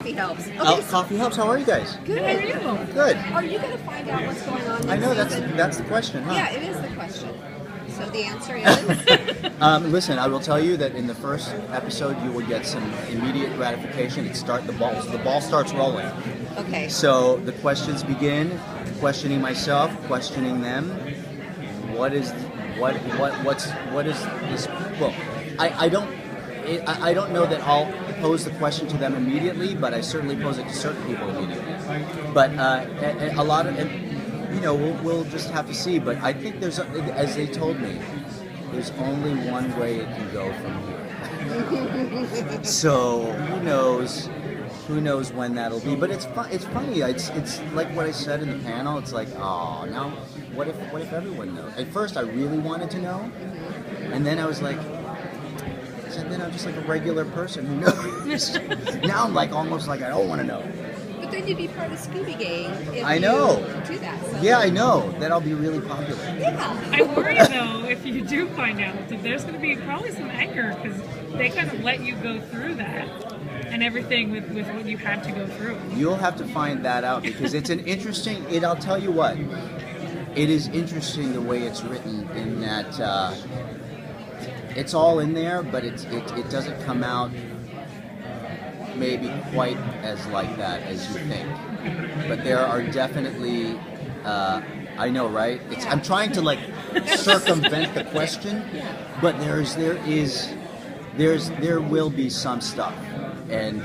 Coffee helps. Okay, Oh, coffee helps. How are you guys? good. How are you? Good. Are you going to find out what's going on next I know season? that's the question, huh? Yeah, it is the question. So the answer is? Listen, I will tell you that in the first episode you will get some immediate gratification. The ball starts rolling. Okay. So the questions begin, questioning myself, questioning them. What is this book? I don't know that I'll pose the question to them immediately, but I certainly pose it to certain people immediately. But a lot of, we'll just have to see. But I think as they told me, there's only one way it can go from here. So who knows? Who knows when that'll be? But it's funny. It's like what I said in the panel. It's like, oh, now what if everyone knows? At first, I really wanted to know, and then I was like, and then I'm just like a regular person who knows. Now I'm like almost like I don't want to know. But then you'd be part of Scooby Gang if I know. you do that. So. Yeah, I know. Then I'll be really popular. Yeah. I worry though, if you do find out, that there's going to be probably some anger because they kind of let you go through that and everything with what you had to go through. You'll have to find that out because it's an interesting. I'll tell you what. It is interesting the way it's written in that it's all in there, but it doesn't come out maybe quite as like that as you think. But there are definitely. I know, right? I'm trying to like circumvent the question, but there will be some stuff, and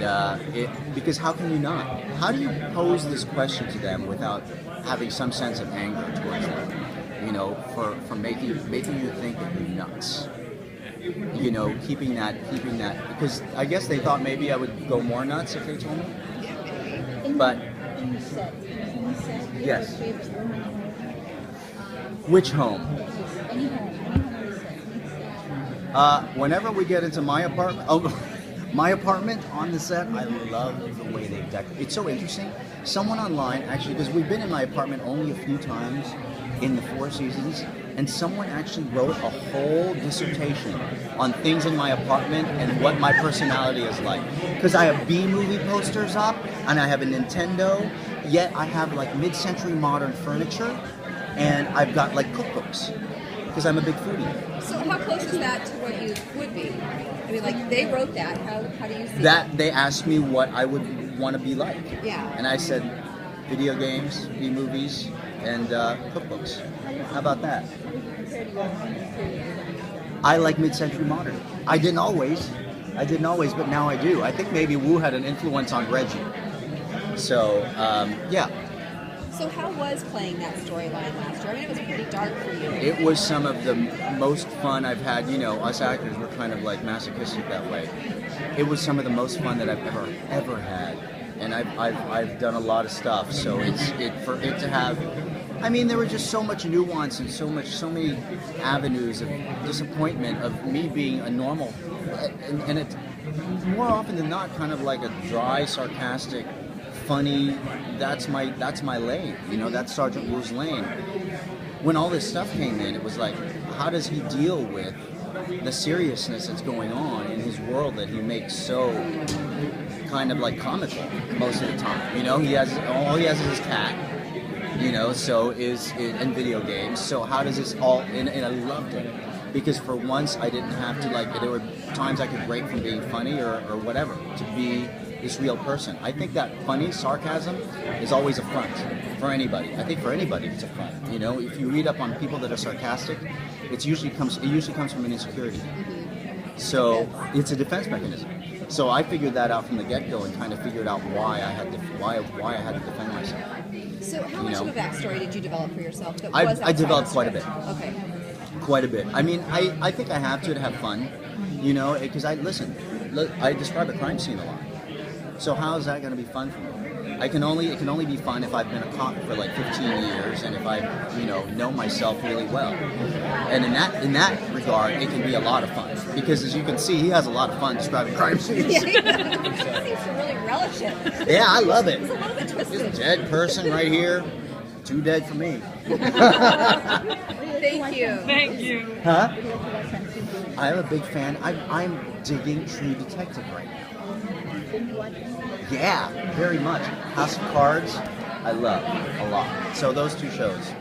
because how can you not? How do you pose this question to them without having some sense of anger towards them? For making you think that you're nuts. Keeping that because I guess they thought maybe I would go more nuts if they told me. But yes. Which home? Whenever we get into my apartment, my apartment on the set, I love the way they decorate. It's so interesting. Someone online, actually, because we've been in my apartment only a few times in the 4 seasons, and someone actually wrote a whole dissertation on things in my apartment and what my personality is like. Because I have B-movie posters up, and I have a Nintendo, yet I have like mid-century modern furniture, and I've got like cookbooks, because I'm a big foodie. So how close is that to what you would be? I mean, like, they wrote that. How do you see that? They asked me what I would want to be like. Yeah. And I said, video games, B-movies, and cookbooks. How about that? I like mid-century modern. I didn't always, but now I do. I think maybe Wu had an influence on Reggie. So, yeah. So how was playing that storyline last year? I mean, it was pretty dark for you. It was some of the most fun I've had. Us actors, we're kind of like masochistic that way. It was some of the most fun that I've ever had. And I've done a lot of stuff. So for it to have, I mean, there was just so much nuance and so many avenues of disappointment of me being a normal, and it's more often than not kind of like a dry, sarcastic, funny. That's my lane. That's Sergeant Wu's lane. When all this stuff came in, it was like, how does he deal with the seriousness that's going on in his world that he makes so kind of like comical most of the time? All he has is his cat. So and video games. So how does this all? And I loved it because for once I didn't have to there were times I could break from being funny or whatever to be this real person. I think that funny sarcasm is always a front for anybody. I think for anybody it's a front. If you read up on people that are sarcastic, it usually comes from an insecurity. So it's a defense mechanism. So I figured that out from the get-go and kind of figured out why I had to defend myself. So how much of a backstory did you develop for yourself? I developed quite a bit. Okay. Quite a bit. I mean, I think I have to have fun, because I describe a crime scene a lot. So how is that going to be fun for me? It can only be fun if I've been a cop for like 15 years and if I know myself really well. And in that regard, it can be a lot of fun because, as you can see, he has a lot of fun describing crime scenes. Yeah, he seems to really relish it. Yeah, I love it. It's a little bit twisted. This dead person right here, too dead for me. Thank you. Thank you. Huh? I'm a big fan. I'm digging True Detective right now. Did you like it? Yeah, very much. House of Cards, I love a lot. So those two shows.